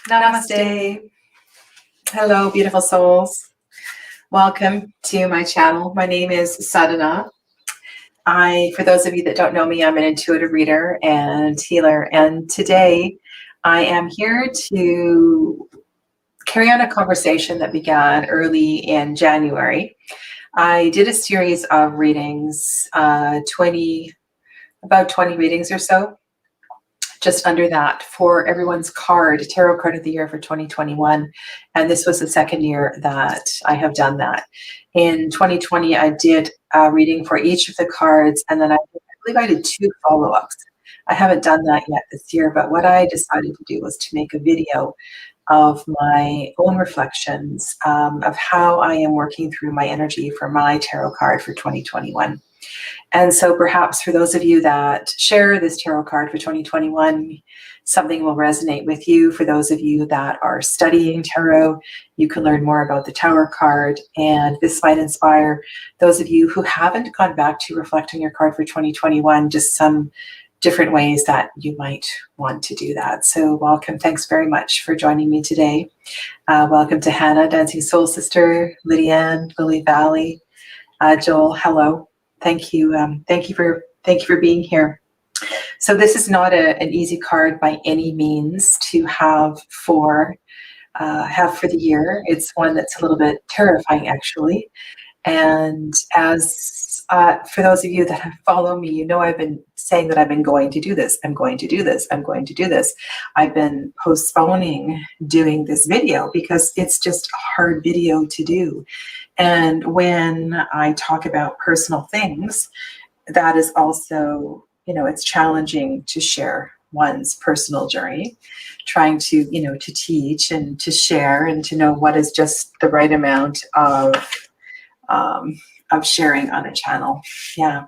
Namaste. Hello, beautiful souls. Welcome to my channel. My name is Sadhana. For those of you that don't know me, I'm an intuitive reader and healer. And today I am here to carry on a conversation that began early in January. I did a series of readings, about 20 readings or so. Just under that for everyone's tarot card of the year for 2021. And this was the second year that I have done that. In 2020, I did a reading for each of the cards, and then I believe I did 2 follow-ups. I haven't done that yet this year, but what I decided to do was to make a video of my own reflections of how I am working through my energy for my tarot card for 2021. And so perhaps for those of you that share this tarot card for 2021, something will resonate with you. For those of you that are studying tarot, you can learn more about the Tower card, and this might inspire those of you who haven't gone back to reflect on your card for 2021, just some different ways that you might want to do that. So welcome. Thanks very much for joining me today. Welcome to Hannah, Dancing Soul Sister, Lydianne, Lily Valley, Joel, hello. Thank you. Thank you for being here. So this is not an easy card by any means to have for the year. It's one that's a little bit terrifying, actually. And as for those of you that follow me, you know I've been saying that I've been going to do this. I'm going to do this. I'm going to do this. I've been postponing doing this video because it's just a hard video to do. And when I talk about personal things, that is also, it's challenging to share one's personal journey, trying to, to teach and to share and to know what is just the right amount of sharing on a channel. Yeah.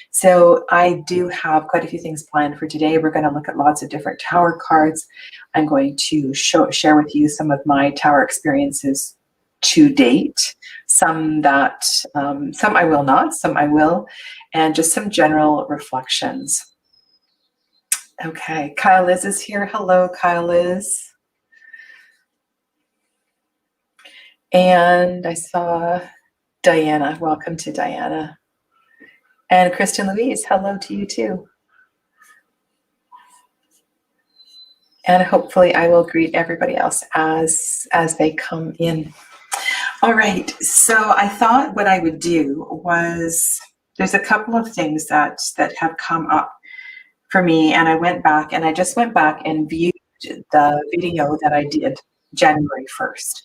So I do have quite a few things planned for today. We're going to look at lots of different Tower cards. I'm going to share with you some of my Tower experiences to date, some I will not, some I will, and just some general reflections. Okay, Kyle Liz is here. Hello, Kyle Liz. And I saw Diana. Welcome to Diana. And Kristen Louise, hello to you too. And hopefully I will greet everybody else as they come in. All right, so I thought what I would do was, there's a couple of things that have come up for me, and I just went back and viewed the video that I did January 1st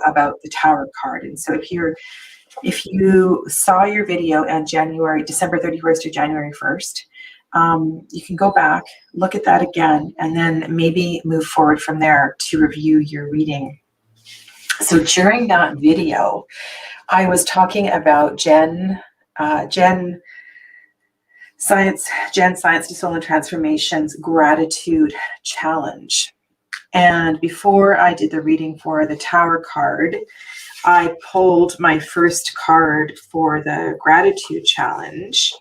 about the Tower card. And so if you saw your video on December 31st or January 1st, you can go back, look at that again, and then maybe move forward from there to review your reading. So during that video, I was talking about Gen Science to Soul and Transformation's Gratitude Challenge. And before I did the reading for the Tower card, I pulled my first card for the Gratitude Challenge,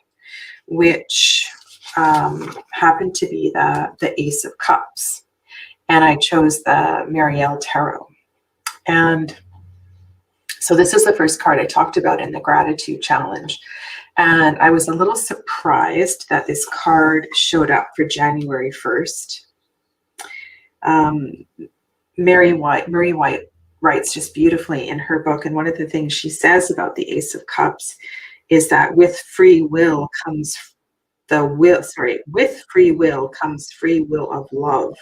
which happened to be the Ace of Cups. And I chose the Primordial Tarot. And so this is the first card I talked about in the Gratitude Challenge. And I was a little surprised that this card showed up for January 1st. Mary White writes just beautifully in her book. And one of the things she says about the Ace of Cups is that with free will comes free will of love.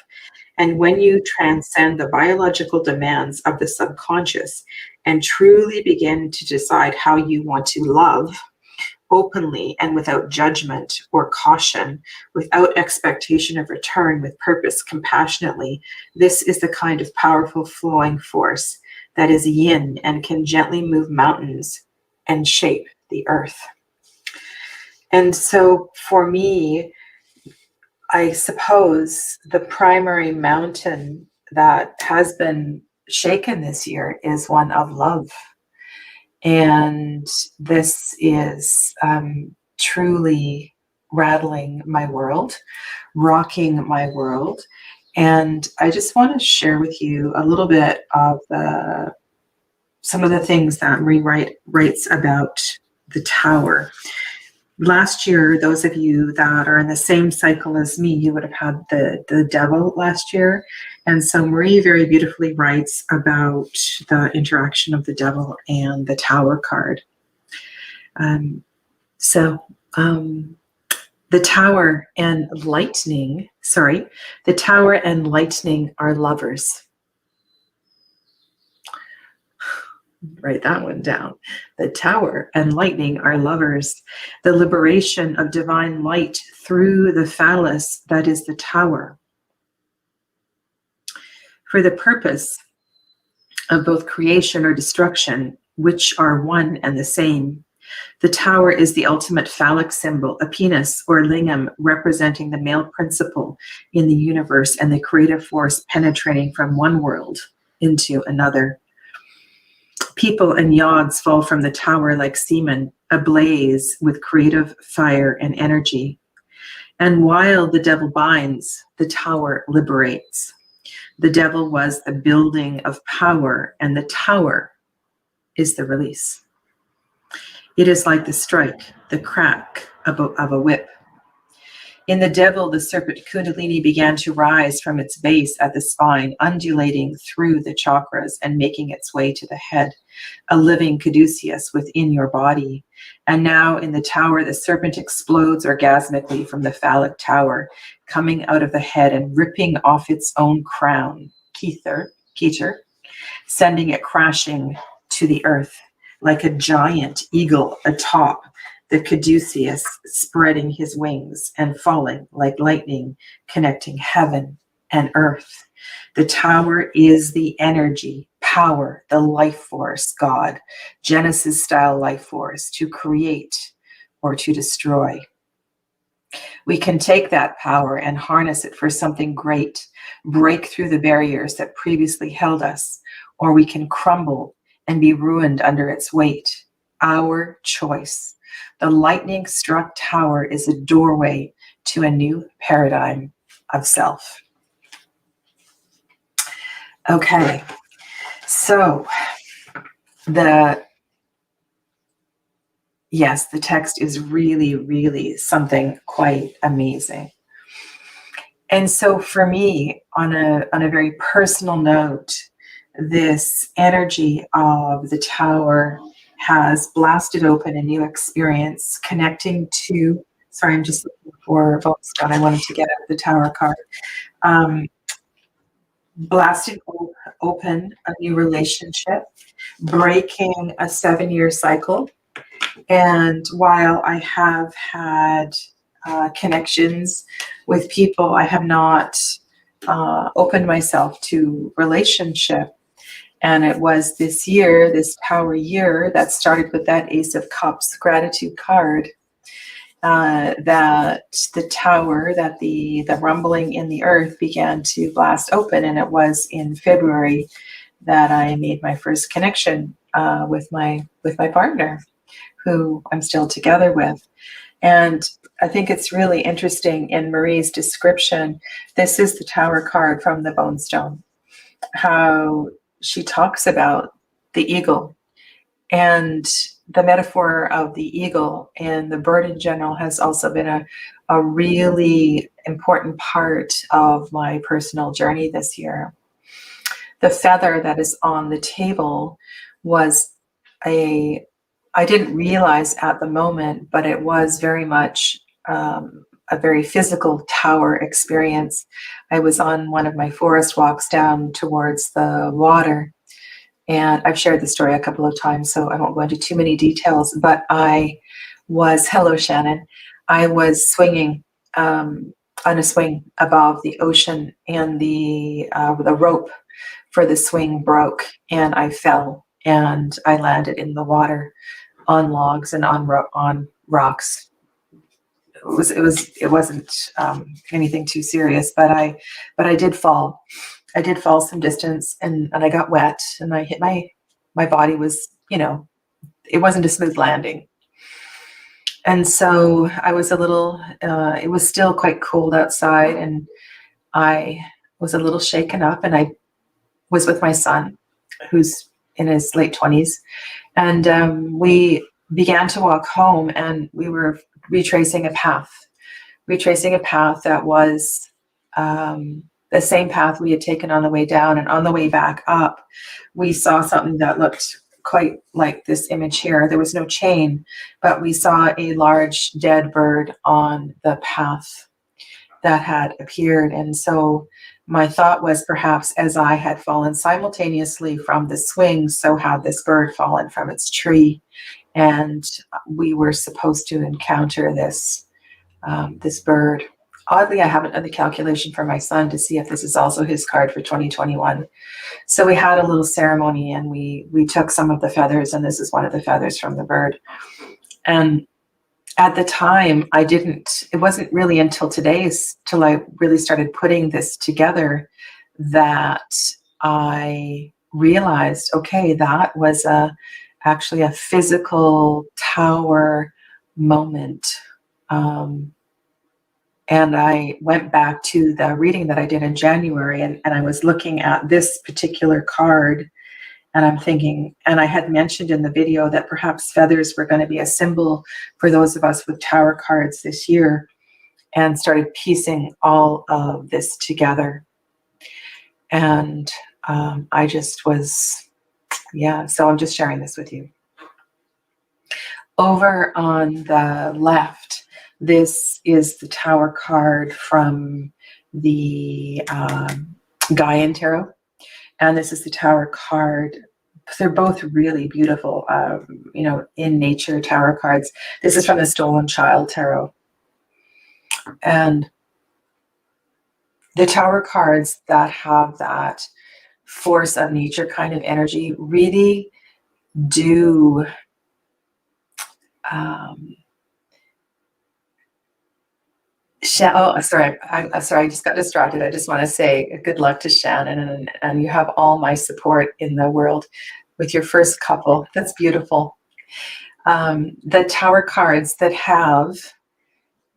And when you transcend the biological demands of the subconscious and truly begin to decide how you want to love openly and without judgment or caution, without expectation of return, with purpose, compassionately, this is the kind of powerful flowing force that is yin and can gently move mountains and shape the earth. And so for me, I suppose the primary mountain that has been shaken this year is one of love. And this is truly rattling my world, rocking my world. And I just want to share with you a little bit of some of the things that Marie writes about the Tower. Last year, those of you that are in the same cycle as me, you would have had the Devil last year. And so Marie very beautifully writes about the interaction of the Devil and the Tower card. The Tower and Lightning, the Tower and Lightning are lovers. Write that one down. The Tower and Lightning are lovers. The liberation of divine light through the phallus that is the Tower. For the purpose of both creation or destruction, which are one and the same. The Tower is the ultimate phallic symbol, a penis or lingam representing the male principle in the universe and the creative force penetrating from one world into another. People and yods fall from the Tower like semen, ablaze with creative fire and energy. And while the Devil binds, the Tower liberates. The Devil was the building of power, and the Tower is the release. It is like the strike, the crack of a whip. In the Devil, the serpent Kundalini began to rise from its base at the spine, undulating through the chakras and making its way to the head, a living caduceus within your body. And now in the Tower, the serpent explodes orgasmically from the phallic tower, coming out of the head and ripping off its own crown, Keter, sending it crashing to the earth like a giant eagle atop the caduceus, spreading his wings and falling like lightning, connecting heaven and earth. The Tower is the energy, power, the life force, God, Genesis-style life force, to create or to destroy. We can take that power and harness it for something great, break through the barriers that previously held us, or we can crumble and be ruined under its weight. Our choice. The lightning-struck Tower is a doorway to a new paradigm of self. Okay, so the text is really, really something quite amazing. And so for me, on a very personal note, this energy of the Tower has blasted open a new experience connecting to, sorry, I'm just looking for Volstone. I wanted to get out the Tower card. Blasted open a new relationship, breaking a 7-year cycle. And while I have had connections with people, I have not opened myself to relationship. And it was this year, this Tower year, that started with that Ace of Cups gratitude card, that the Tower, that the rumbling in the earth began to blast open. And it was in February that I made my first connection with my partner, who I'm still together with. And I think it's really interesting in Marie's description. This is the Tower card from the Bone Stone, how she talks about the eagle, and the metaphor of the eagle and the bird in general has also been a really important part of my personal journey this year. The feather that is on the table was I didn't realize at the moment, but it was very much a very physical Tower experience. I was on one of my forest walks down towards the water, and I've shared the story a couple of times, so I won't go into too many details, but hello Shannon, I was swinging on a swing above the ocean, and the rope for the swing broke, and I fell, and I landed in the water on logs and on rocks. It wasn't anything too serious, but I did fall. I did fall some distance, and I got wet, and I hit my body was, it wasn't a smooth landing. And so I was it was still quite cold outside, and I was a little shaken up, and I was with my son, who's in his late 20s. And we began to walk home, and we were retracing a path that was the same path we had taken on the way down. And on the way back up, we saw something that looked quite like this image here. There was no chain, but we saw a large dead bird on the path that had appeared. And so my thought was, perhaps as I had fallen simultaneously from the swing, so had this bird fallen from its tree. And we were supposed to encounter this bird. Oddly, I haven't done the calculation for my son to see if this is also his card for 2021. So we had a little ceremony, and we took some of the feathers, and this is one of the feathers from the bird. And at the time, it wasn't really until till I really started putting this together that I realized, okay, that was actually a physical tower moment. And I went back to the reading that I did in January, and I was looking at this particular card, and I'm thinking, and I had mentioned in the video that perhaps feathers were going to be a symbol for those of us with tower cards this year, and started piecing all of this together. And I just was, so I'm just sharing this with you. Over on the left, this is the Tower card from the Gaian Tarot, and this is the Tower card. They're both really beautiful, in nature Tower cards. This is from the Stolen Child Tarot. And the Tower cards that have that force of nature kind of energy really do sorry, I just got distracted. I just want to say good luck to Shannon, and you have all my support in the world with your first couple. That's beautiful. The Tower cards that have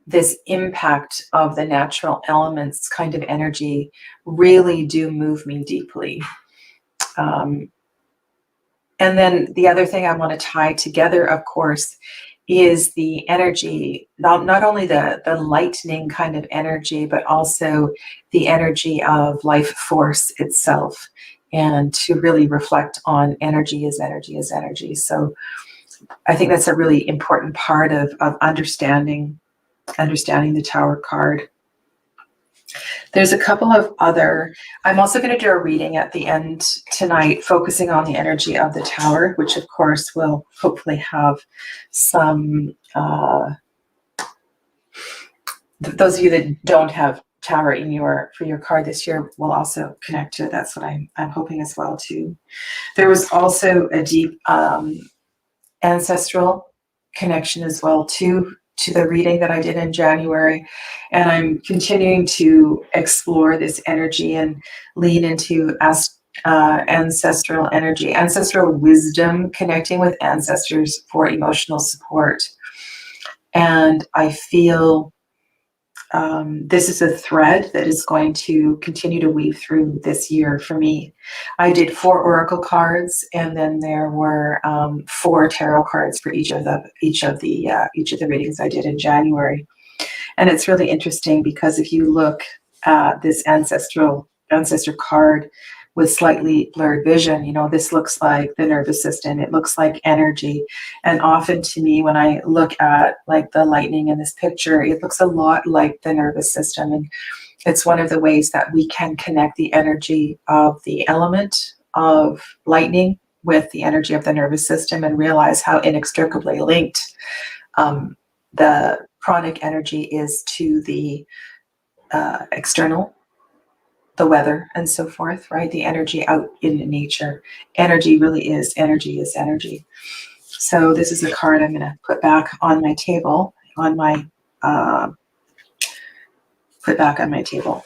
this impact of the natural elements kind of energy really do move me deeply. And then the other thing I want to tie together, of course, is the energy, not only the lightning kind of energy, but also the energy of life force itself, and to really reflect on energy is energy is energy. So I think that's a really important part of understanding the Tower card. There's a couple of other, I'm also going to do a reading at the end tonight focusing on the energy of the Tower, which of course will hopefully have some, those of you that don't have Tower for your card this year will also connect to it. That's what I'm hoping as well too. There was also a deep ancestral connection as well too, to the reading that I did in January. And I'm continuing to explore this energy and lean into ancestral energy, ancestral wisdom, connecting with ancestors for emotional support. And I feel this is a thread that is going to continue to weave through this year for me. I did 4 oracle cards, and then there were 4 tarot cards for each of the readings I did in January. And it's really interesting because if you look at this ancestor card with slightly blurred vision, this looks like the nervous system. It looks like energy. And often to me, when I look at like the lightning in this picture, it looks a lot like the nervous system. And it's one of the ways that we can connect the energy of the element of lightning with the energy of the nervous system and realize how inextricably linked the pranic energy is to the external, the weather and so forth, right? The energy out in nature. Energy really is energy is energy. So this is a card I'm going to put back on my table, put back on my table.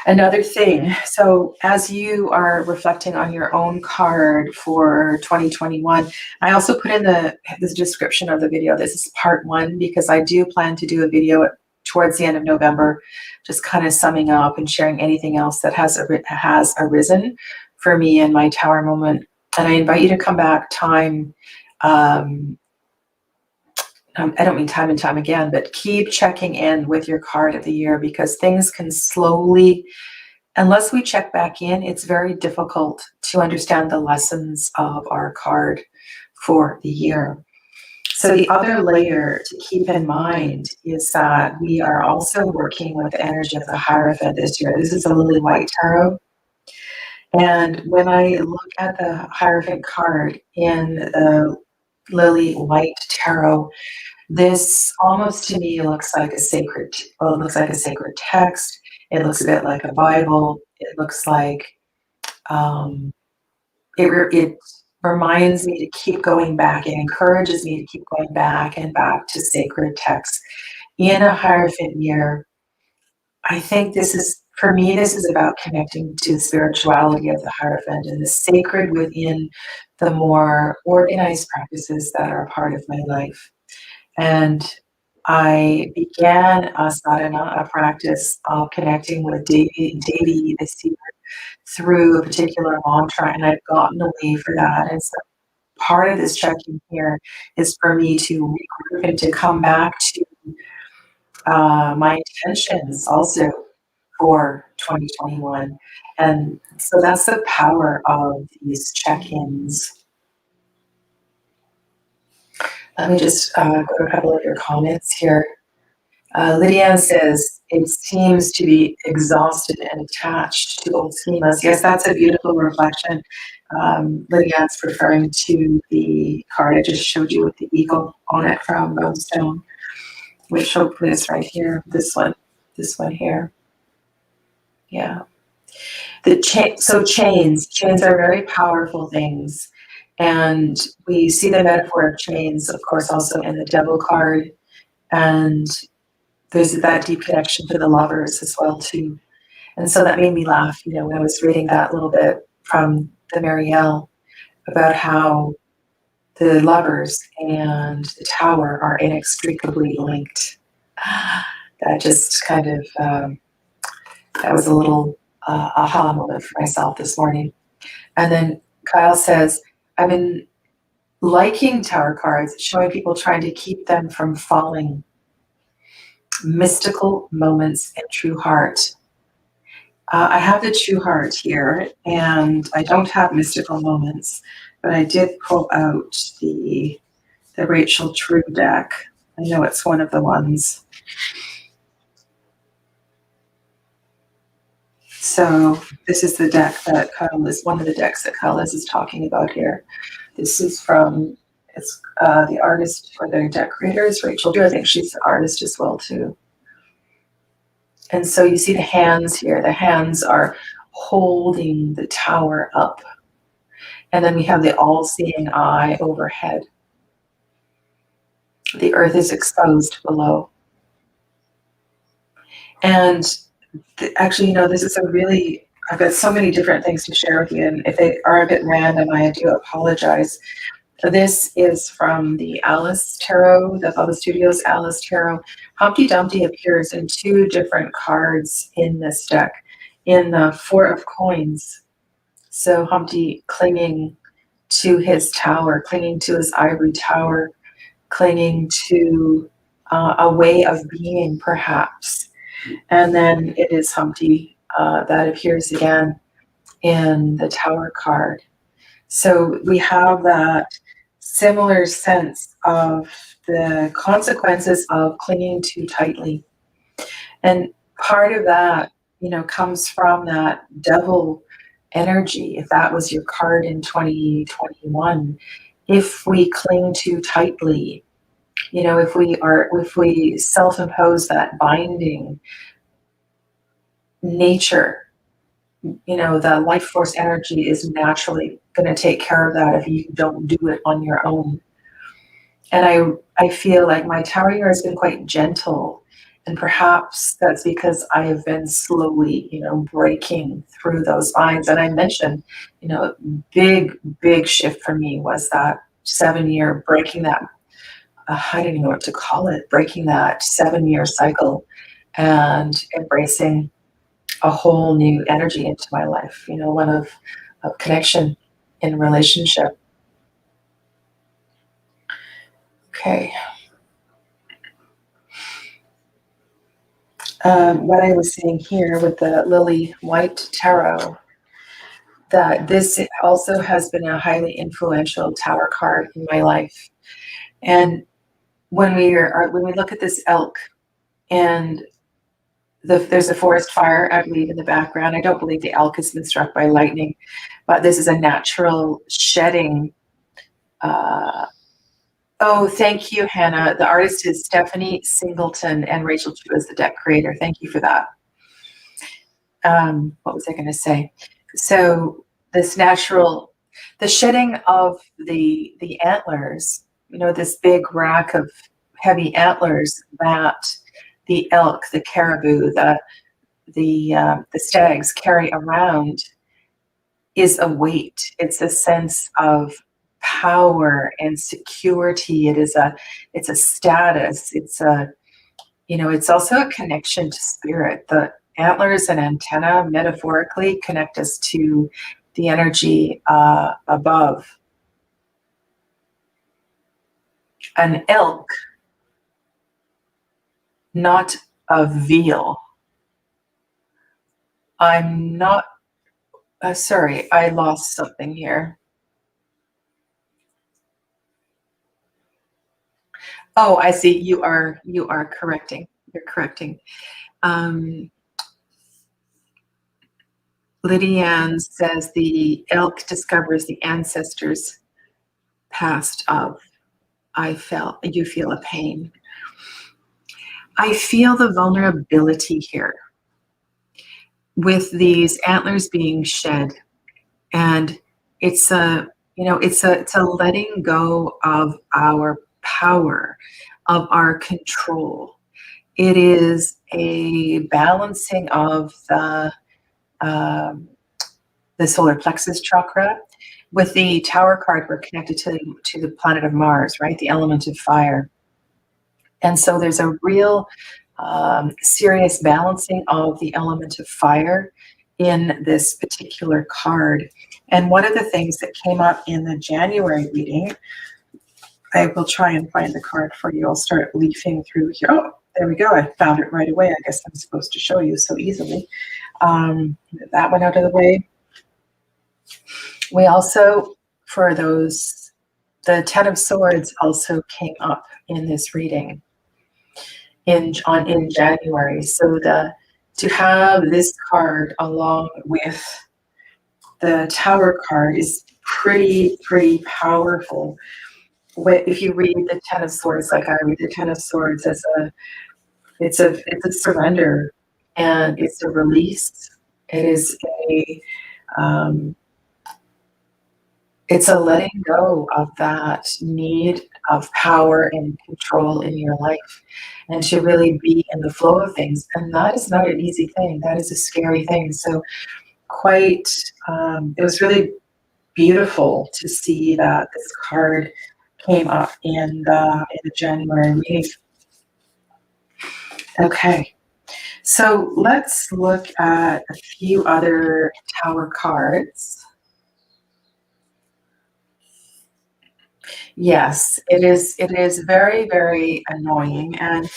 Another thing, so as you are reflecting on your own card for 2021, I also put in the description of the video, this is part 1, because I do plan to do a video towards the end of November, just kind of summing up and sharing anything else that has arisen for me in my tower moment. And I invite you to come back time. I don't mean time and time again, but keep checking in with your card of the year, because things can slowly, unless we check back in, it's very difficult to understand the lessons of our card for the year. So the other layer to keep in mind is that we are also working with the energy of the Hierophant this year. This is a lily white tarot. And when I look at the Hierophant card in the lily white tarot, this almost to me looks like a sacred, well, it looks like a sacred text. It looks a bit like a Bible. It looks like, it reminds me to keep going back. It encourages me to keep going back and back to sacred texts. In a Hierophant year, I think this is, for me, this is about connecting to the spirituality of the Hierophant and the sacred within the more organized practices that are a part of my life. And I began a sadhana, a practice of connecting with Devi this year through a particular mantra, and I've gotten away for that. And so part of this check-in here is for me to regroup and to come back to my intentions also for 2021. And so that's the power of these check-ins. Let me just go to a couple of your comments here. Lydia says, it seems to be exhausted and attached to old schemas. Yes, that's a beautiful reflection. Lydia's referring to the card I just showed you with the eagle on it from Stone, which hopefully is right here. This one here. Yeah. So chains are very powerful things. And we see the metaphor of chains, of course, also in the Devil card. And there's that deep connection to the lovers as well, too. And so that made me laugh, when I was reading that little bit from the Marielle about how the lovers and the tower are inextricably linked. That just kind of, that was a little aha moment for myself this morning. And then Kyle says, I've been liking tower cards, showing people trying to keep them from falling. Mystical moments and true heart. I have the true heart here, and I don't have mystical moments, but I did pull out the Rachel True deck. I know it's one of the ones. So this is the deck that Kyle is, one of the decks that Kyle is talking about here. This is from, it's the artist or the deck creator is Rachel True. I think she's the artist as well, too. And so you see the hands here. The hands are holding the tower up. And then we have the all-seeing eye overhead. The earth is exposed below. And actually, this is a really, I've got so many different things to share with you. And if they are a bit random, I do apologize. This is from the Alice Tarot, the Bubba Studios Alice Tarot. Humpty Dumpty appears in two different cards in this deck. In the Four of Coins, so Humpty clinging to his tower, clinging to his ivory tower, clinging to a way of being, perhaps. And then it is Humpty that appears again in the Tower card. So we have that similar sense of the consequences of clinging too tightly. And part of that, comes from that devil energy. If that was your card in 2021, if we cling too tightly, if we self-impose that binding nature, the life force energy is naturally going to take care of that if you don't do it on your own. And I feel like my tower year has been quite gentle, and perhaps that's because I have been slowly, breaking through those binds. And I mentioned, big shift for me was that 7-year breaking that I don't even know what to call it, breaking that 7-year cycle and embracing a whole new energy into my life, one of connection in relationship. Okay. What I was saying here with the Lily White Tarot, that this also has been a highly influential tower card in my life. And when we look at this elk, and there's a forest fire, I believe, in the background. I don't believe the elk has been struck by lightning, but this is a natural shedding. Oh, thank you, Hannah. The artist is Stephanie Singleton, and Rachel Chu is the deck creator. Thank you for that. What was I going to say? So the shedding of the antlers, this big rack of heavy antlers that the elk, the caribou, the stags carry around, is a weight. It's a sense of power and security. It's a status. It's also a connection to spirit. The antlers and antenna metaphorically connect us to the energy above. An elk, not a veal. I'm not, sorry, I lost something here. Oh, I see. You are correcting. You're correcting. Lydianne says the elk discovers the ancestors past of. You feel a pain. I feel the vulnerability here with these antlers being shed, and it's a letting go of our power, of our control. It is a balancing of the solar plexus chakra. With the tower card, we're connected to the planet of Mars, right? The element of fire. And so there's a real serious balancing of the element of fire in this particular card. And one of the things that came up in the January reading, I will try and find the card for you. I'll start leafing through here. Oh, there we go. I found it right away. I guess I'm supposed to show you so easily. That one out of the way. We also, for those, the Ten of Swords also came up in this reading in January. So to have this card along with the Tower card is pretty powerful. If you read the Ten of Swords, like I read the Ten of Swords as it's a surrender, and it's a release. It is it's a letting go of that need of power and control in your life, and to really be in the flow of things. And that is not an easy thing. That is a scary thing. So it was really beautiful to see that this card came up in the January reading. Okay, so let's look at a few other Tower cards. Yes, it is very, very annoying. And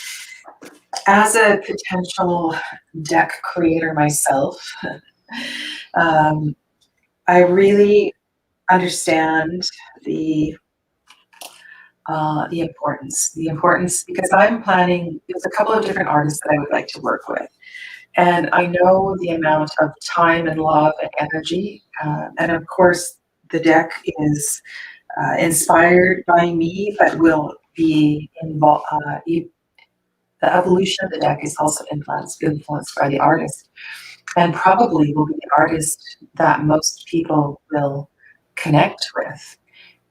as a potential deck creator myself, I really understand the importance, because I'm planning, there's a couple of different artists that I would like to work with. And I know the amount of time and love and energy. And of course, the deck is inspired by me, but will be involved. The evolution of the deck is also influenced by the artist, and probably will be the artist that most people will connect with,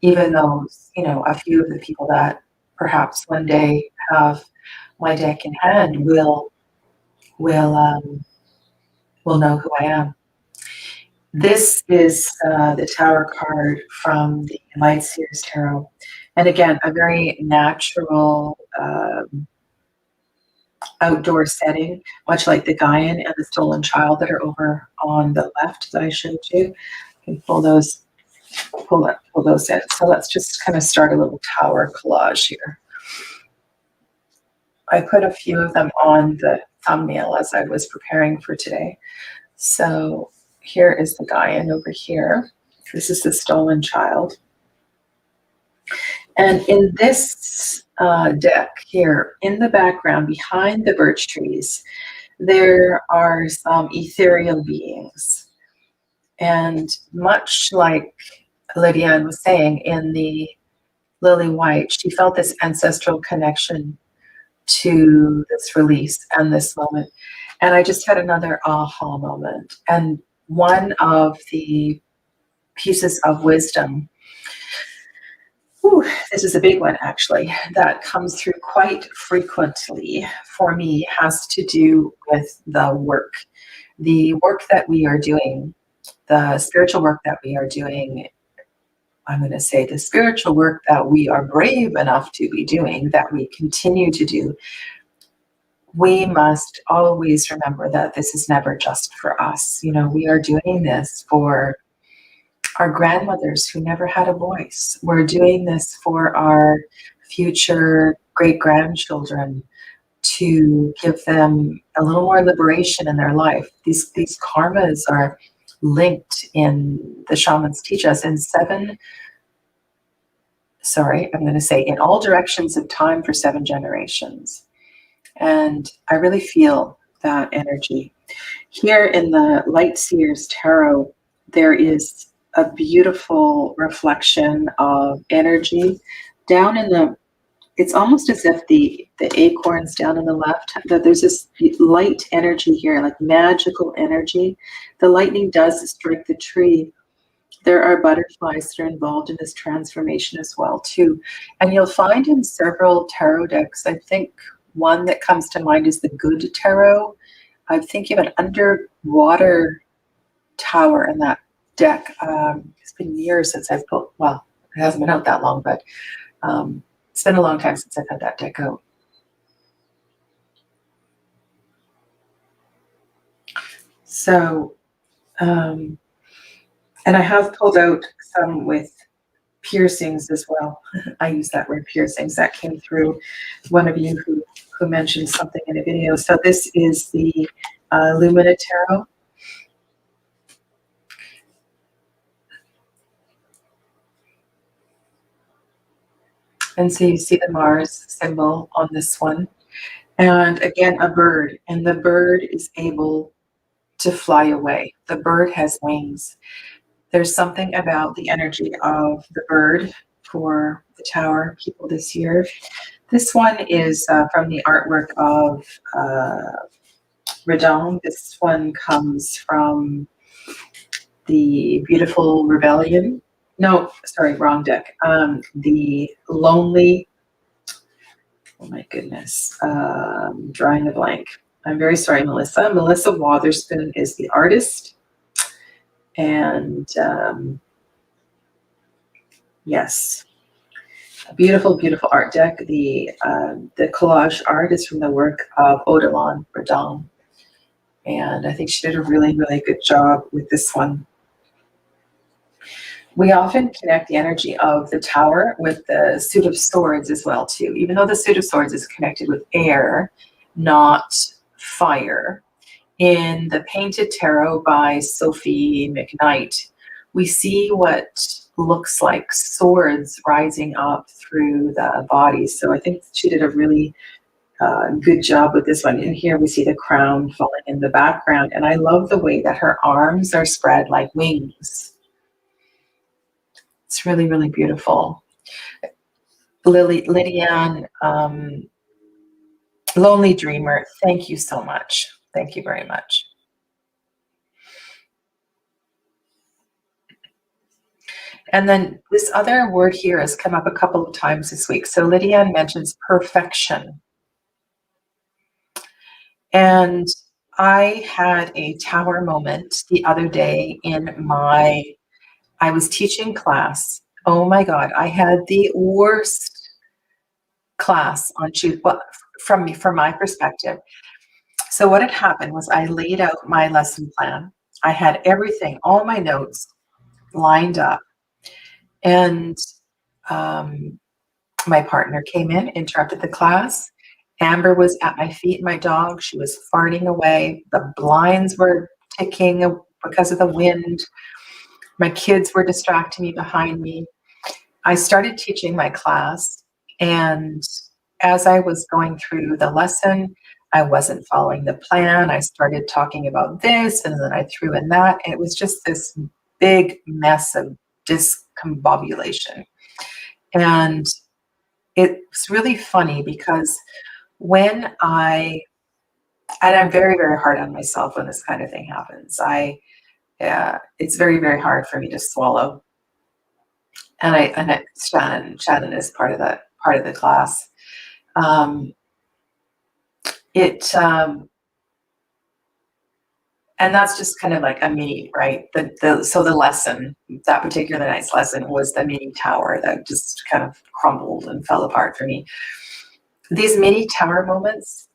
even though, a few of the people that perhaps one day have my deck in hand will know who I am. This is the Tower card from the Light Seers Tarot. And again, a very natural outdoor setting, much like the Gaian and the Stolen Child that are over on the left that I showed you. You can pull those in. So let's just kind of start a little tower collage here. I put a few of them on the thumbnail as I was preparing for today. So here is the Gaian over here. This is the Stolen Child. And in this deck here, in the background, behind the birch trees, there are some ethereal beings. And much like Lydiane was saying in the Lily White, she felt this ancestral connection to this release and this moment. And I just had another aha moment. And one of the pieces of wisdom, this is a big one actually, that comes through quite frequently for me, has to do with the work that we are doing, the spiritual work that we are doing. I'm going to say the spiritual work that we are brave enough to be doing, that we continue to do. We must always remember that this is never just for us. You know, we are doing this for our grandmothers who never had a voice. We're doing this for our future great-grandchildren, to give them a little more liberation in their life. These karmas are linked, in the shamans teach us, in in all directions of time for 7 generations. And I really feel that energy. Here in the Light Seers Tarot, there is a beautiful reflection of energy down in the, it's almost as if the acorns down on the left, that there's this light energy here, like magical energy. The lightning does strike the tree. There are butterflies that are involved in this transformation as well too. And you'll find in several tarot decks, I think one that comes to mind is the Good Tarot. I think you have an underwater tower in that deck. It's been years since I've pulled, well, it hasn't been out that long, but it's been a long time since I've had that deck out. So, and I have pulled out some with piercings as well. I use that word piercings. That came through one of you who mentioned something in a video. So this is the Lumina Tarot. And so you see the Mars symbol on this one. And again, a bird. And the bird is able to fly away. The bird has wings. There's something about the energy of the bird for the tower people this year. This one is from the artwork of Redon. This one comes from the Beautiful Rebellion. No, sorry, wrong deck. The Lonely, oh my goodness, drawing a blank. I'm very sorry, Melissa. Melissa Wotherspoon is the artist. And yes, a beautiful, beautiful art deck. The collage art is from the work of Odilon Redon. And I think she did a really, really good job with this one. We often connect the energy of the tower with the Suit of Swords as well, too. Even though the Suit of Swords is connected with air, not fire. In the Painted Tarot by Sophie McKnight, we see what looks like swords rising up through the body. So I think she did a really good job with this one. In here we see the crown falling in the background, and I love the way that her arms are spread like wings. It's really, really beautiful. Lydiane, Lonely Dreamer, thank you so much. Thank you very much. And then this other word here has come up a couple of times this week. So Lydiane mentions perfection. And I had a tower moment the other day in I was teaching class Oh my God, I had the worst class on Tuesday, well, from my perspective. So what had happened was I laid out my lesson plan. I had everything, all my notes lined up, and my partner came in, interrupted the class. Amber was at my feet, my dog. She was farting away. The blinds were ticking because of the wind. My kids were distracting me behind me. I started teaching my class, and as I was going through the lesson, I wasn't following the plan. I started talking about this, and then I threw in that. And it was just this big mess of discombobulation. And it's really funny because when and I'm very, very hard on myself when this kind of thing happens. It's very, very hard for me to swallow. And Shannon is part of the class. And that's just kind of like a mini, right? So the lesson, that particular night's lesson, was the mini tower that just kind of crumbled and fell apart for me. These mini tower moments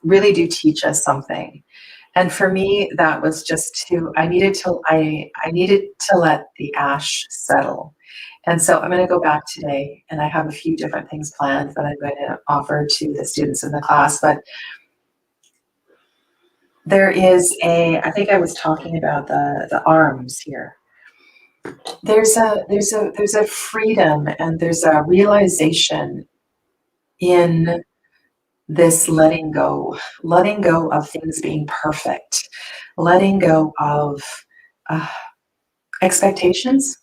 really do teach us something. And for me, that was just I needed to let the ash settle. And so I'm going to go back today, and I have a few different things planned that I'm going to offer to the students in the class. But there is I think I was talking about the arms here. There's a freedom, and there's a realization in this letting go of things being perfect, letting go of expectations.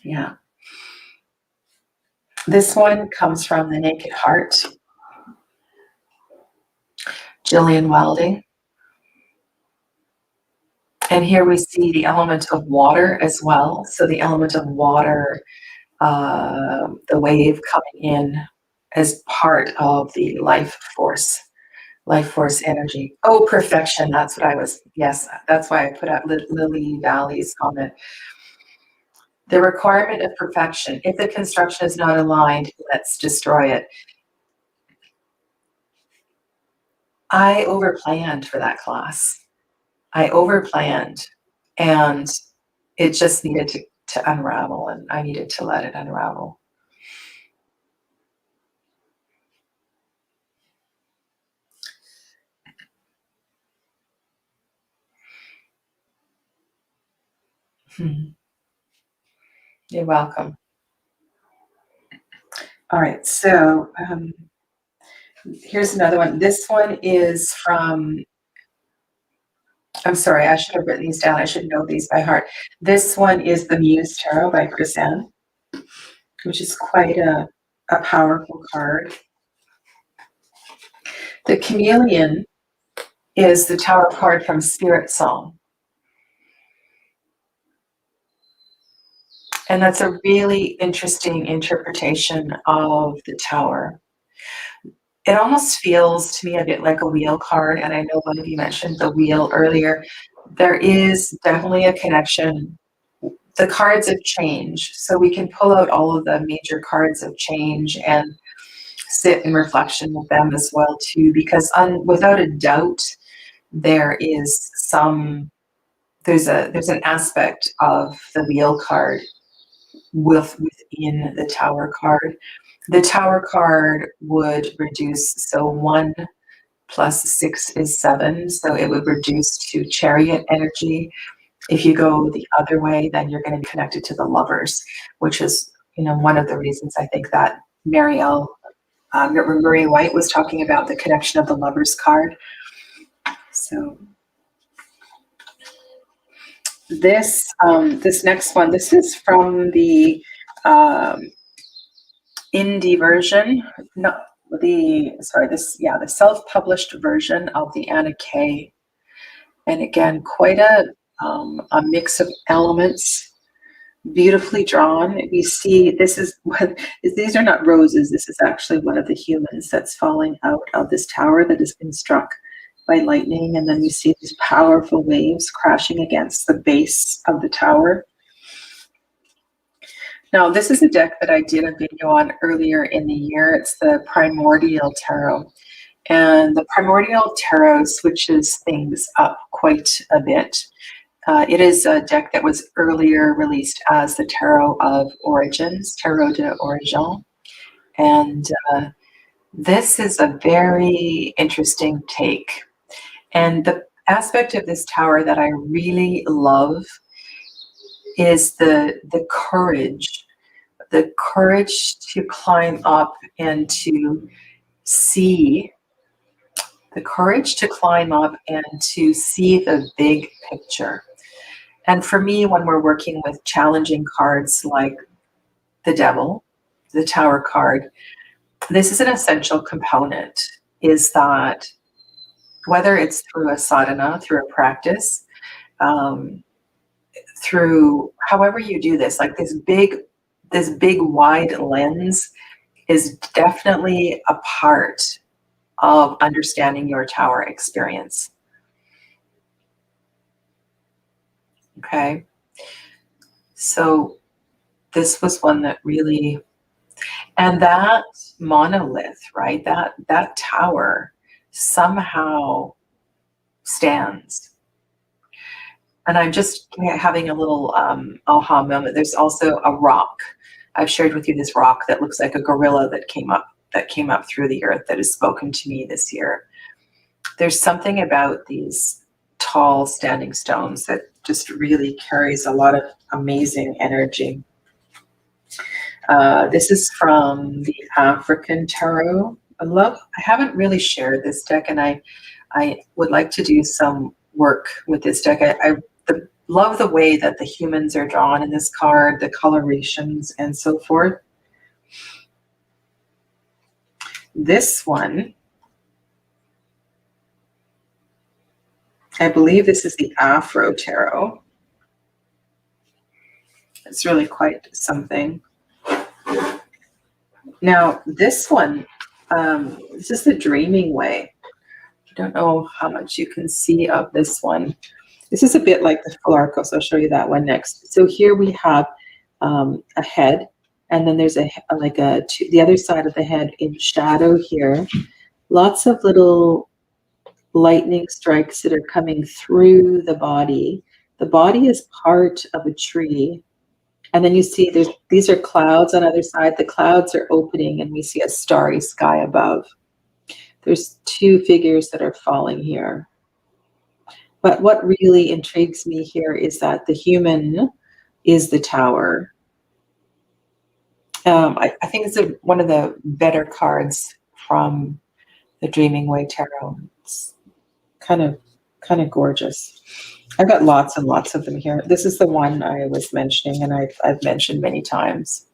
Yeah. This one comes from the Naked Heart, Gillian Welding. And here we see the element of water as well. So the element of water, the wave coming in as part of the life force energy. Oh, perfection. That's why I put out Lily Valley's comment. The requirement of perfection. If the construction is not aligned, let's destroy it. I overplanned for that class. I overplanned, and it just needed to unravel, and I needed to let it unravel. You're welcome. All right, so here's another one. This one is from, I'm sorry, I should have written these down. I should know these by heart. This one is the Muse Tarot by Chrisanne, which is quite a powerful card. The Chameleon is the Tower card from Spirit Song. And that's a really interesting interpretation of the Tower. It almost feels to me a bit like a wheel card, and I know one of you mentioned the wheel earlier. There is definitely a connection. The cards of change, so we can pull out all of the major cards of change and sit in reflection with them as well too, because without a doubt, there's an aspect of the wheel card within the Tower card. The Tower card would reduce, so 1 plus 6 is 7, so it would reduce to Chariot energy. If you go the other way, then you're going to be connected to the Lovers, which is, one of the reasons I think that Marie White was talking about the connection of the Lovers card. So this next one, this is from the indie version, the self-published version of the Anna Kay. And again, quite a mix of elements, beautifully drawn. We see these are not roses. This is actually one of the humans that's falling out of this tower that has been struck by lightning, and then we see these powerful waves crashing against the base of the tower. Now, this is a deck that I did a video on earlier in the year. It's the Primordial Tarot. And the Primordial Tarot switches things up quite a bit. It is a deck that was earlier released as the Tarot of Origins, Tarot de Origin. And this is a very interesting take. And the aspect of this tower that I really love is the courage to climb up and to see, the courage to climb up and to see the big picture. And for me, when we're working with challenging cards like the Devil, the Tower card, this is an essential component, is that whether it's through a sadhana, through a practice, through however you do this, like this big wide lens is definitely a part of understanding your tower experience. Okay, so this was one that really, and that monolith, right, that tower somehow stands. And I'm just having a little aha moment. There's also a rock. I've shared with you this rock that looks like a gorilla that came up through the earth that has spoken to me this year. There's something about these tall standing stones that just really carries a lot of amazing energy. This is from the African Tarot. I haven't really shared this deck, and I would like to do some work with this deck. I love the way that the humans are drawn in this card, the colorations and so forth. This one, I believe this is the Afro Tarot. It's really quite something. Now, this one, this is the Dreaming Way. I don't know how much you can see of this one. This is a bit like the Full Arco, so I'll show you that one next. So here we have a head, and then there's the other side of the head in shadow here. Lots of little lightning strikes that are coming through the body. The body is part of a tree. And then you see these are clouds on the other side. The clouds are opening, and we see a starry sky above. There's two figures that are falling here. But what really intrigues me here is that the human is the tower. I think it's one of the better cards from the Dreaming Way Tarot. It's kind of gorgeous. I've got lots and lots of them here. This is the one I was mentioning, and I've mentioned many times.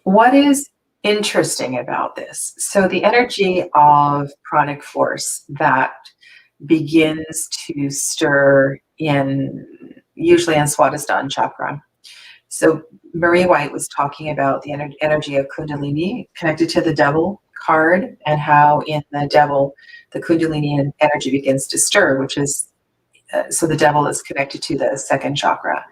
What is interesting about this? So the energy of pranic force that begins to stir usually in Swadhisthana chakra. So Marie White was talking about the energy of Kundalini connected to the Devil card, and how in the Devil, the Kundalini energy begins to stir, which is, so the Devil is connected to the second chakra.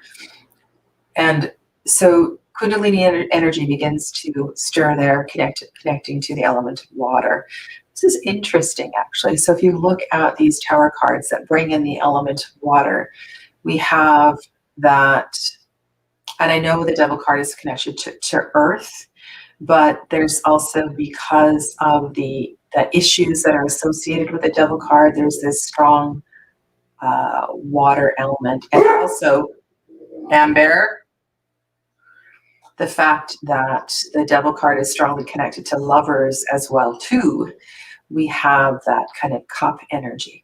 And so Kundalini energy begins to stir there, connecting to the element of water. This is interesting, actually. So if you look at these tower cards that bring in the element of water, we have that, and I know the Devil card is connected to earth, but there's also, because of the issues that are associated with the Devil card, there's this strong water element. And also, Amber, the fact that the Devil card is strongly connected to lovers as well, too. We have that kind of cup energy.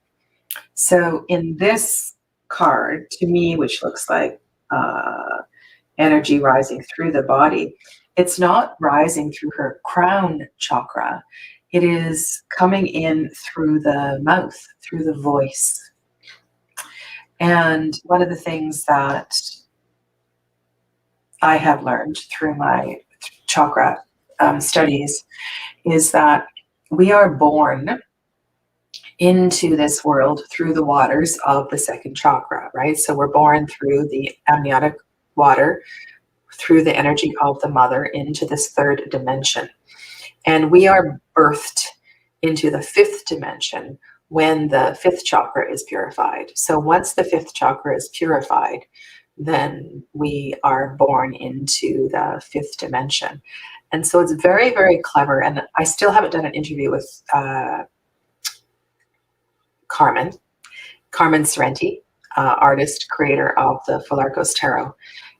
So in this card, to me, which looks like energy rising through the body, it's not rising through her crown chakra. It is coming in through the mouth, through the voice. And one of the things that I have learned through my chakra studies is that we are born into this world through the waters of the second chakra, right? So we're born through the amniotic water, through the energy of the mother into this third dimension. And we are birthed into the fifth dimension when the fifth chakra is purified. So once the fifth chakra is purified, then we are born into the fifth dimension. And so it's very, very clever. And I still haven't done an interview with Carmen Sorrenti, artist, creator of the Filarcos Tarot,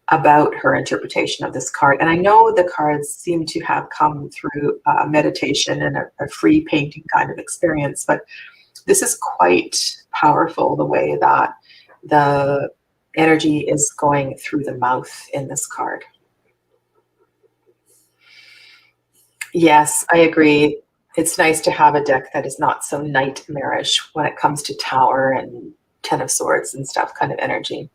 about her interpretation of this card. And I know the cards seem to have come through meditation and a free painting kind of experience, but this is quite powerful, the way that the energy is going through the mouth in this card. Yes, I agree. It's nice to have a deck that is not so nightmarish when it comes to Tower and Ten of Swords and stuff kind of energy.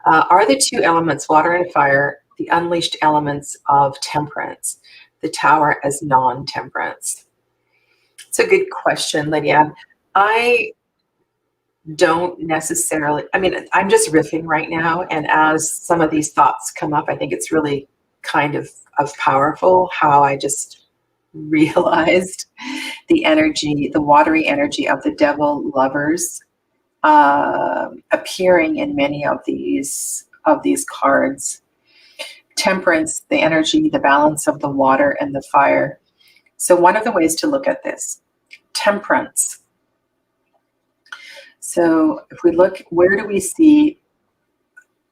Are the two elements, water and fire, the unleashed elements of temperance, the Tower as non-temperance? It's a good question, Lydia. I don't necessarily, I mean, I'm just riffing right now, and as some of these thoughts come up, I think it's really kind of powerful how I just realized the energy, the watery energy of the devil lovers appearing in many of these cards. Temperance, the energy, the balance of the water and the fire. So one of the ways to look at this, temperance. So if we look, where do we see,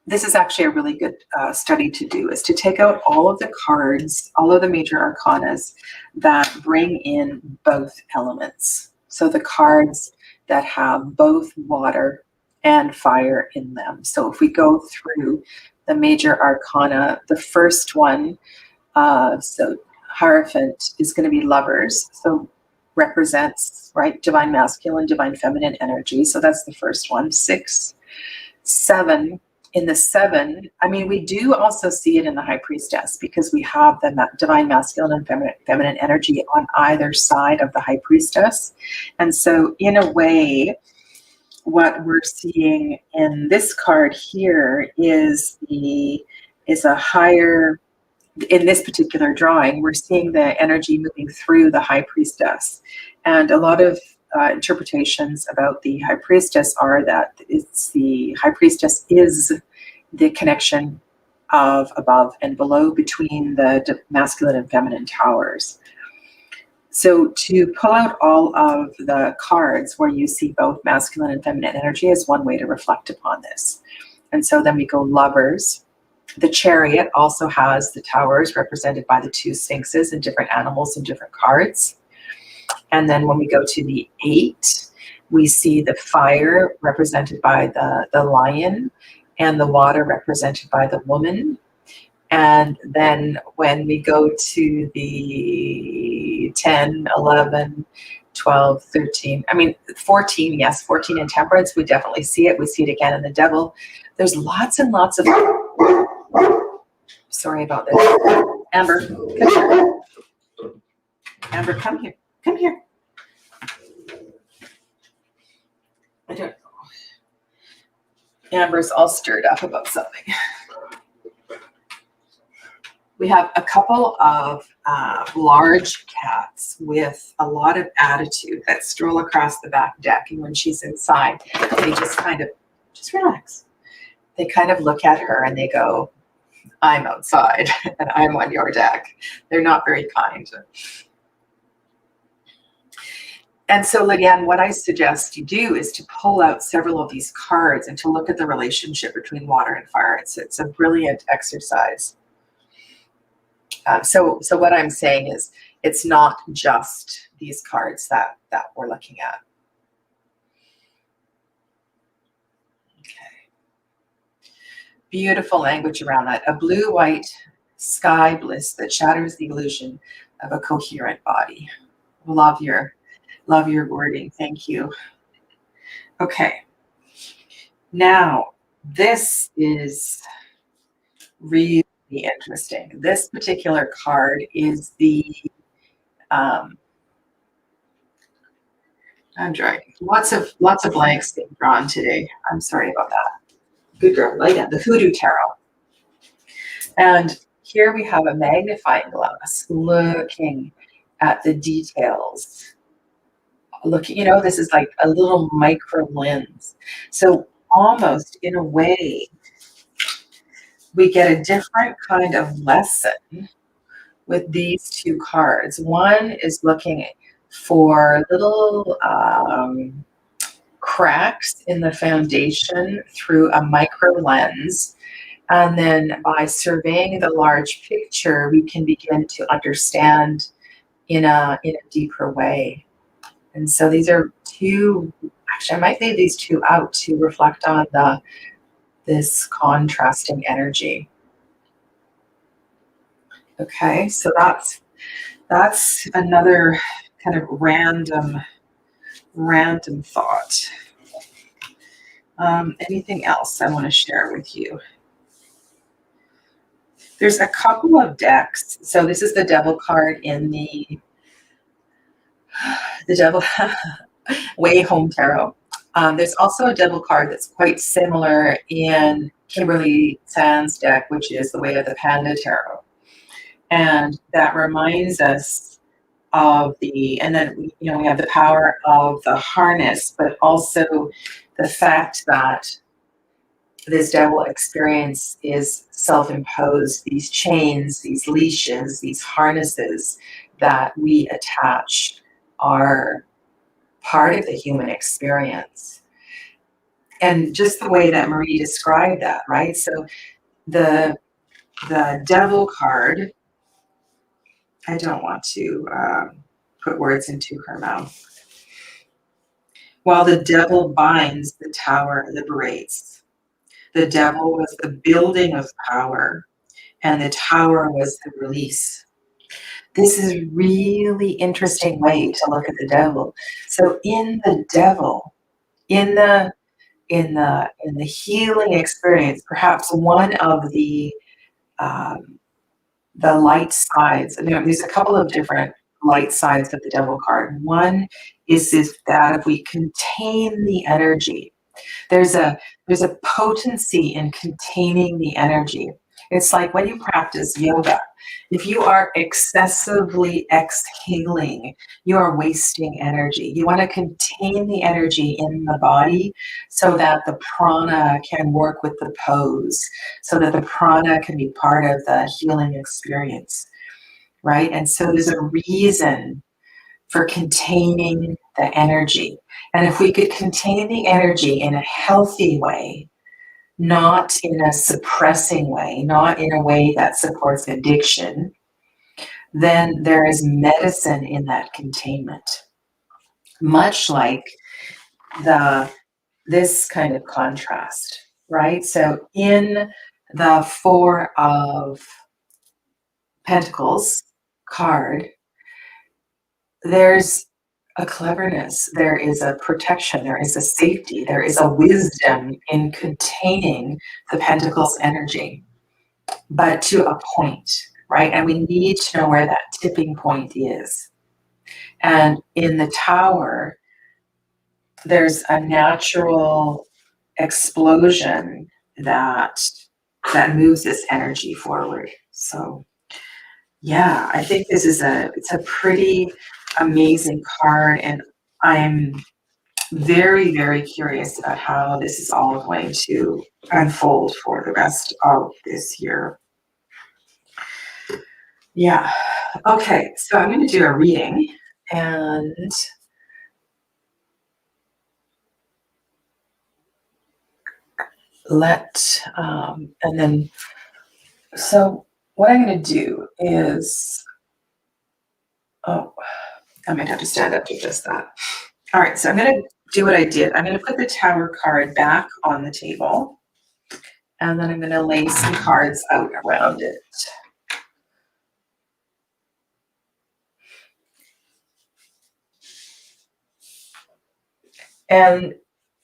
this is actually a really good study to do, is to take out all of the cards, all of the major arcanas that bring in both elements. So the cards that have both water and fire in them. So if we go through the major arcana, the first one, so Hierophant is going to be lovers. So represents, right, divine masculine, divine feminine energy. So that's the first one. 6, 7. In the 7, I mean, we do also see it in the High Priestess, because we have the divine masculine and feminine energy on either side of the High Priestess. And so in a way, what we're seeing in this card here is a higher, in this particular drawing, we're seeing the energy moving through the High Priestess. And a lot of interpretations about the High Priestess are that it's the High Priestess is the connection of above and below between the masculine and feminine towers. So to pull out all of the cards where you see both masculine and feminine energy is one way to reflect upon this. And so then we go lovers. The Chariot also has the towers represented by the 2 sphinxes and different animals and different cards. And then when we go to the 8, we see the fire represented by the lion and the water represented by the woman. And then when we go to the 10, 11, 12, 13, I mean, 14, yes, 14 in temperance, we definitely see it. We see it again in the devil. There's lots and lots of, sorry about this. Amber, come here. Amber, come here. Come here. I don't know. Amber's all stirred up about something. We have a couple of large cats with a lot of attitude that stroll across the back deck. And when she's inside, they just kind of, just relax. They kind of look at her and they go, I'm outside and I'm on your deck. They're not very kind. And so again, what I suggest you do is to pull out several of these cards and to look at the relationship between water and fire. It's a brilliant exercise. So what I'm saying is it's not just these cards that we're looking at. Okay. Beautiful language around that. A blue-white sky bliss that shatters the illusion of a coherent body. Love your wording. Thank you. Okay. Now, this is really interesting. This particular card is the I'm drawing. Lots of blanks being drawn today. I'm sorry about that. Good girl, lay down. The Hoodoo Tarot. And here we have a magnifying glass looking at the details. Looking, this is like a little micro lens. So almost in a way, we get a different kind of lesson with these two cards. One is looking for little cracks in the foundation through a micro lens. And then by surveying the large picture, we can begin to understand in a deeper way. And so these are two, actually I might leave these two out to reflect on this contrasting energy. Okay, so that's another kind of random thought. Anything else I want to share with you? There's a couple of decks. So this is the Devil card in the Devil Way Home Tarot. There's also a Devil card that's quite similar in Kimberly Sand's deck, which is the Way of the Panda Tarot. And that reminds us of and then we have the power of the harness, but also the fact that this devil experience is self-imposed. These chains, these leashes, these harnesses that we attach are part of the human experience. And just the way that Marie described that, right? So the devil card, I don't want to put words into her mouth. While the devil binds, the tower liberates. The devil was the building of power, and the tower was the release. This is a really interesting way to look at the devil. So in the devil, in the healing experience, perhaps one of the light sides. There's a couple of different light sides of the devil card. One is that if we contain the energy, there's a potency in containing the energy. It's like when you practice yoga. If you are excessively exhaling, you are wasting energy. You want to contain the energy in the body so that the prana can work with the pose, so that the prana can be part of the healing experience, right? And so there's a reason for containing the energy. And if we could contain the energy in a healthy way, not in a suppressing way, not in a way that supports addiction, then there is medicine in that containment. Much like this kind of contrast, right? So in the Four of Pentacles card, there's a cleverness, there is a protection, there is a safety, there is a wisdom in containing the Pentacles energy, but to a point, right? And we need to know where that tipping point is. And in the Tower, there's a natural explosion that moves this energy forward. So yeah, I think this is it's a pretty amazing card, and I'm very, very curious about how this is all going to unfold for the rest of this year. Yeah. Okay, so I'm going to do a reading, and and then, so what I'm going to do is, I might have to stand up to just that. All right, so I'm going to do what I did. I'm going to put the Tower card back on the table, and then I'm going to lay some cards out around it. And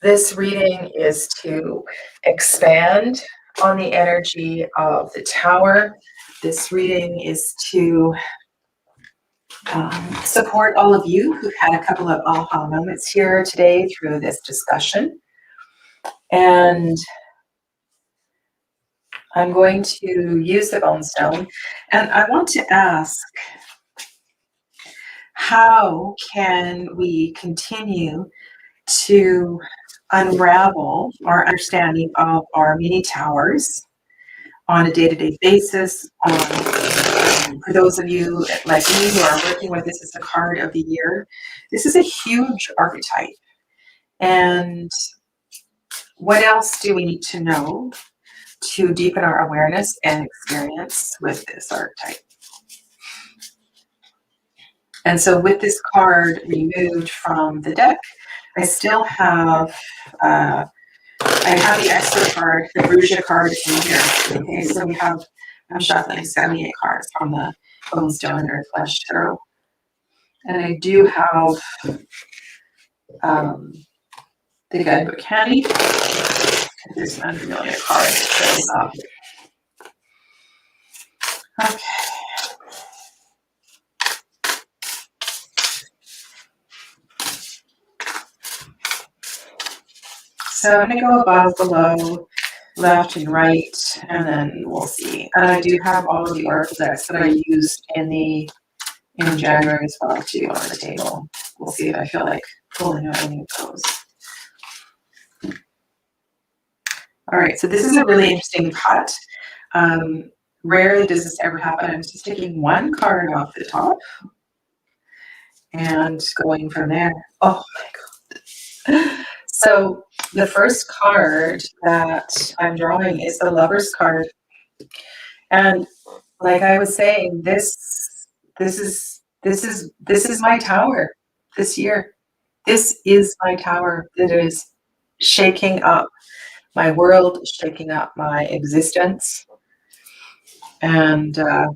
this reading is to expand on the energy of the Tower. This reading is to support all of you who've had a couple of aha moments here today through this discussion. And I'm going to use the bone stone, and I want to ask, how can we continue to unravel our understanding of our mini towers on a day-to-day basis? For those of you like me who are working with this as a card of the year, this is a huge archetype. And what else do we need to know to deepen our awareness and experience with this archetype? And so with this card removed from the deck, I still have I have the extra card, the Bruja card in here. Okay, so we have, I'm shuffling 78 cards from the Bone Stone Earth Flesh Tarot. And I do have the Guidebook handy. There's an unfamiliar card that shows up. Okay. So I'm going to go above, below, left, and right, and then we'll see. And I do have all of the oracle decks that I used in January as well too on the table. We'll see if I feel like pulling out any of those. All right, so this is a really interesting cut. Rarely does this ever happen. I'm just taking one card off the top and going from there. Oh my God. So the first card that I'm drawing is the Lover's card. And like I was saying, this is my tower this year. This is my tower that is shaking up my world, shaking up my existence. And the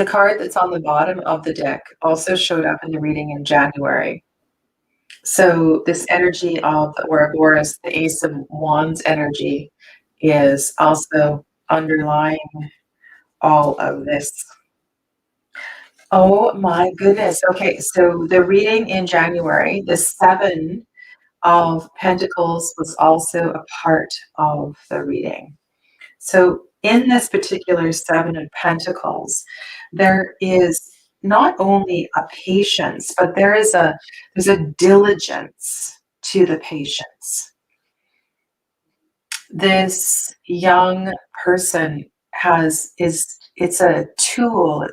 card that's on the bottom of the deck also showed up in the reading in January. So this energy of the Ouroboros, the Ace of Wands energy, is also underlying all of this. Oh my goodness. Okay, so the reading in January, the Seven of Pentacles was also a part of the reading. So in this particular Seven of Pentacles, there is not only a patience, but there's a diligence to the patience. This young person it's a tool,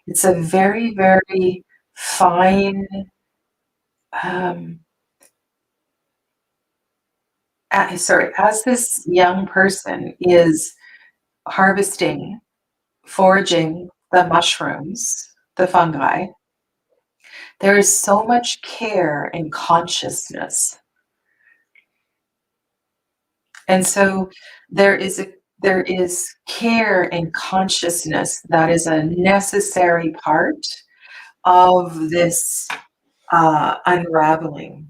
it's a very, very fine as this young person is harvesting, foraging the mushrooms, the fungi, there is so much care and consciousness. And so there is care and consciousness that is a necessary part of this unraveling.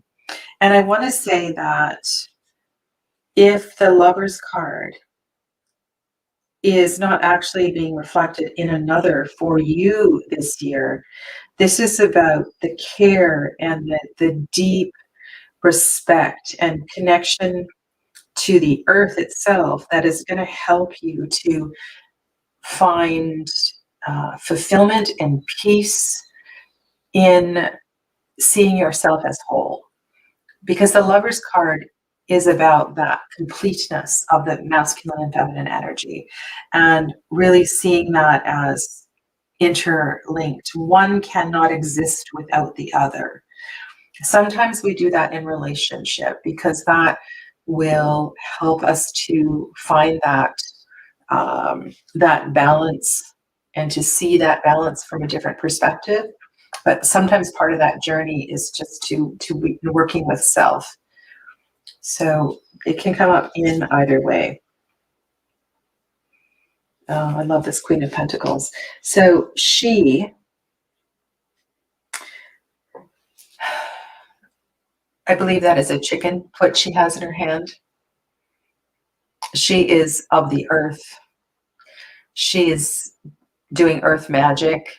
And I want to say that if the Lover's card is not actually being reflected in another for you this year, this is about the care and the deep respect and connection to the earth itself that is going to help you to find fulfillment and peace in seeing yourself as whole. Because the Lover's card is about that completeness of the masculine and feminine energy, and really seeing that as interlinked. One cannot exist without the other. Sometimes we do that in relationship because that will help us to find that that balance and to see that balance from a different perspective. But sometimes part of that journey is just to working with self. So it can come up in either way. Oh, I love this Queen of Pentacles. So I believe that is a chicken foot she has in her hand. She is of the earth. She is doing earth magic.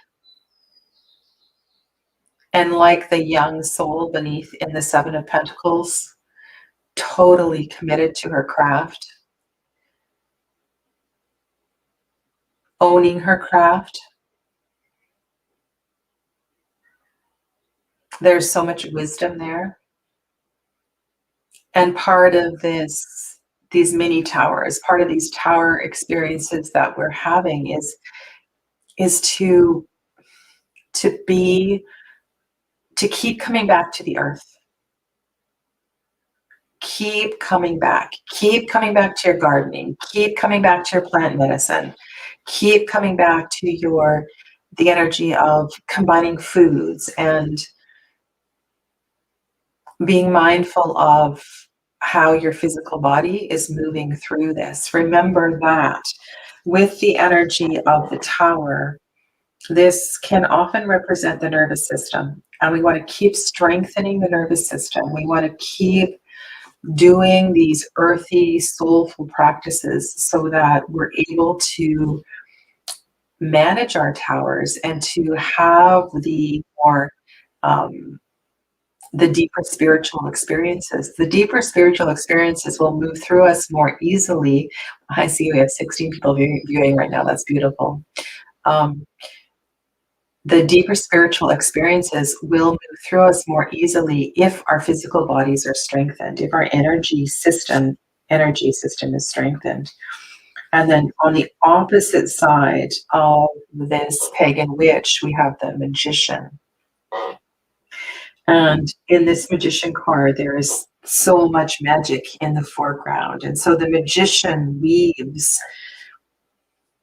And like the young soul beneath in the Seven of Pentacles, totally committed to her craft, owning her craft. There's so much wisdom there. And part of these mini towers, part of these tower experiences that we're having is to keep coming back to the earth. Keep coming back to your gardening, keep coming back to your plant medicine, keep coming back to the energy of combining foods and being mindful of how your physical body is moving through this. Remember that with the energy of the tower, this can often represent the nervous system, and we want to keep strengthening the nervous system. We want to keep doing these earthy, soulful practices so that we're able to manage our towers and to have the more the deeper spiritual experiences. The deeper spiritual experiences will move through us more easily. I see we have 16 people viewing right now. That's beautiful. The deeper spiritual experiences will move through us more easily if our physical bodies are strengthened, if our energy system is strengthened. And then on the opposite side of this pagan witch, we have the magician. And in this magician card, there is so much magic in the foreground. And so the magician weaves,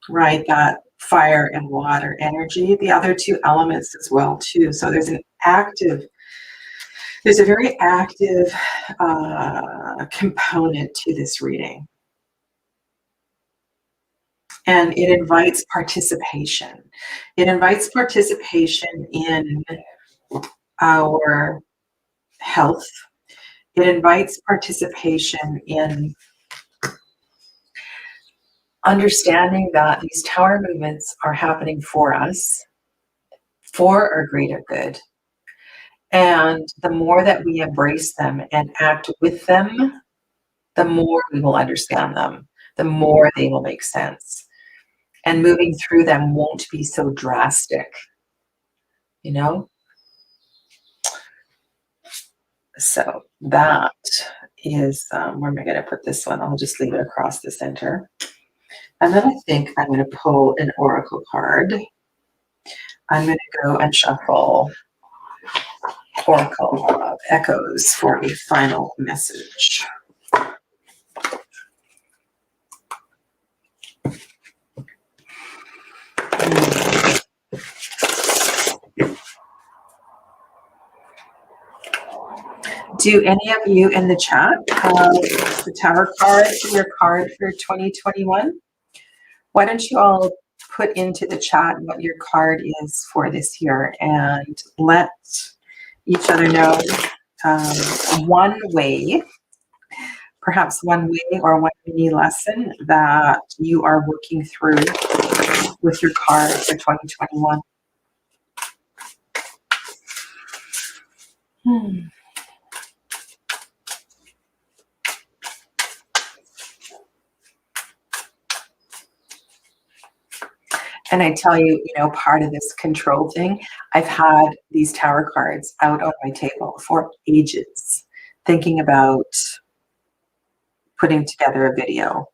right, that fire and water energy, the other two elements as well, too. So there's a very active component to this reading. And it invites participation. It invites participation in our health. It invites participation in understanding that these tower movements are happening for us, for our greater good. And the more that we embrace them and act with them, the more we will understand them, the more they will make sense. And moving through them won't be so drastic, you know? So that is, where am I going to put this one? I'll just leave it across the center. And then I think I'm going to pull an oracle card. I'm going to go and shuffle Oracle of Echoes for a final message. Do any of you in the chat have the Tower card for your card for 2021? Why don't you all put into the chat what your card is for this year and let each other know one way, perhaps one way or one mini lesson that you are working through with your card for 2021. And I tell you, part of this control thing, I've had these tower cards out on my table for ages, thinking about putting together a video.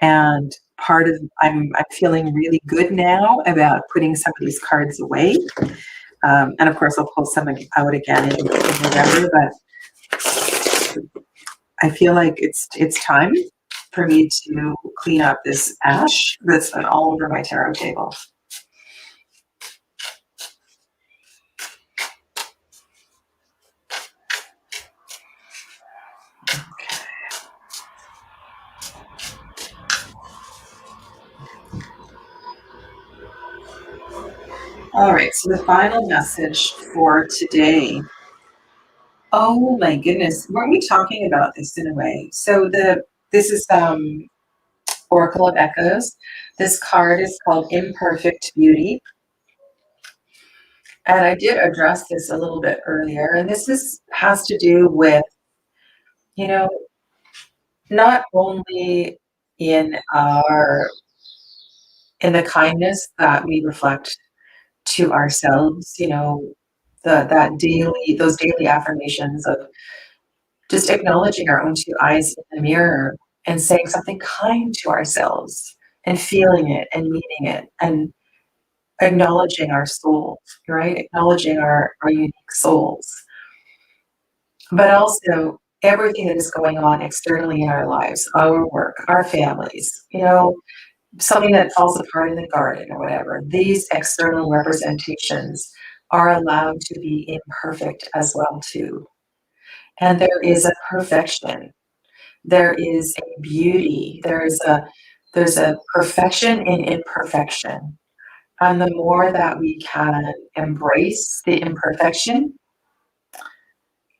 And I'm feeling really good now about putting some of these cards away. And of course, I'll pull some out again in November, but I feel like it's time for me to clean up this ash that's been all over my tarot table. Okay. All right, so the final message for today. Oh my goodness, weren't we talking about this in a way? So this is Oracle of Echoes. This card is called Imperfect Beauty. And I did address this a little bit earlier, and has to do with, you know, not only in the kindness that we reflect to ourselves, those daily affirmations of just acknowledging our own two eyes in the mirror and saying something kind to ourselves and feeling it and meaning it and acknowledging our souls, right? Acknowledging our unique souls. But also everything that is going on externally in our lives, our work, our families, something that falls apart in the garden or whatever. These external representations are allowed to be imperfect as well too. And there is a perfection. There is a beauty. There's a perfection in imperfection. And the more that we can embrace the imperfection,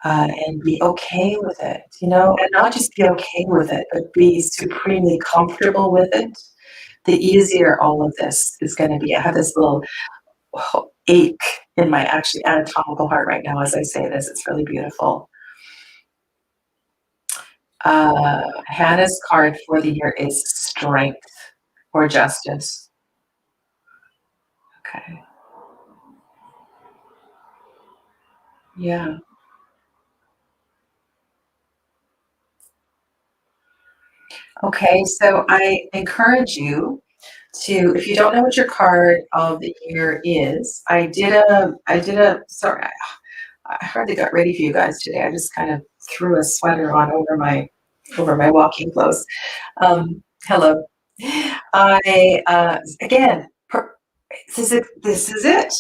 and be okay with it, and not just be okay with it, but be supremely comfortable with it, the easier all of this is going to be. I have this little ache in my actually anatomical heart right now as I say this. It's really beautiful. Hannah's card for the year is Strength or Justice. Okay. Yeah. Okay, so I encourage you to, if you don't know what your card of the year is, sorry, I hardly got ready for you guys today. I just kind of threw a sweater on over my walking clothes. Hello. Again, this is it.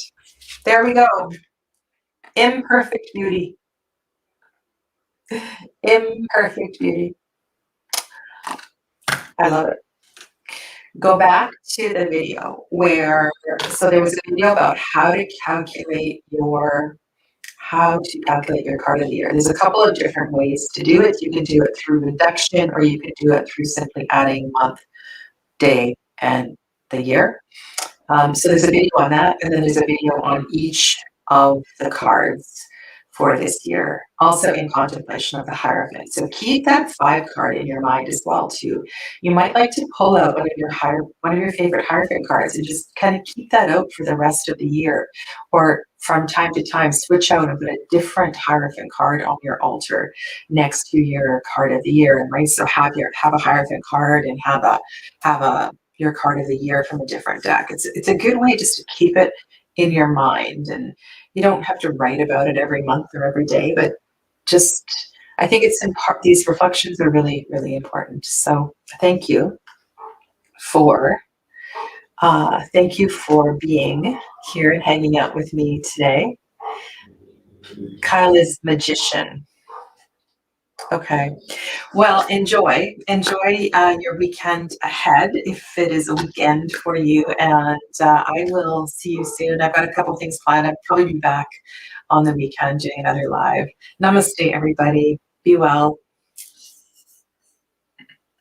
There we go. Imperfect beauty. Imperfect beauty. I love it. Go back to the video so there was a video about how to calculate your card of the year. There's a couple of different ways to do it. You can do it through reduction, or you can do it through simply adding month, day, and the year. So there's a video on that, and then there's a video on each of the cards for this year, also in contemplation of the Hierophant. So keep that 5 card in your mind as well too. You might like to pull out one of your favorite Hierophant cards and just kind of keep that out for the rest of the year, or from time to time switch out and put a different Hierophant card on your altar next to your card of the year. And right, so have a Hierophant card and have your card of the year from a different deck. It's a good way just to keep it in your mind, and you don't have to write about it every month or every day, but just, I think these reflections are really, really important. So thank you for being here and hanging out with me today. Kyle is Magician. Okay. Well, enjoy your weekend ahead, if it is a weekend for you, and I will see you soon. I've got a couple things planned. I'll probably be back on the weekend doing another live. Namaste, everybody. Be well.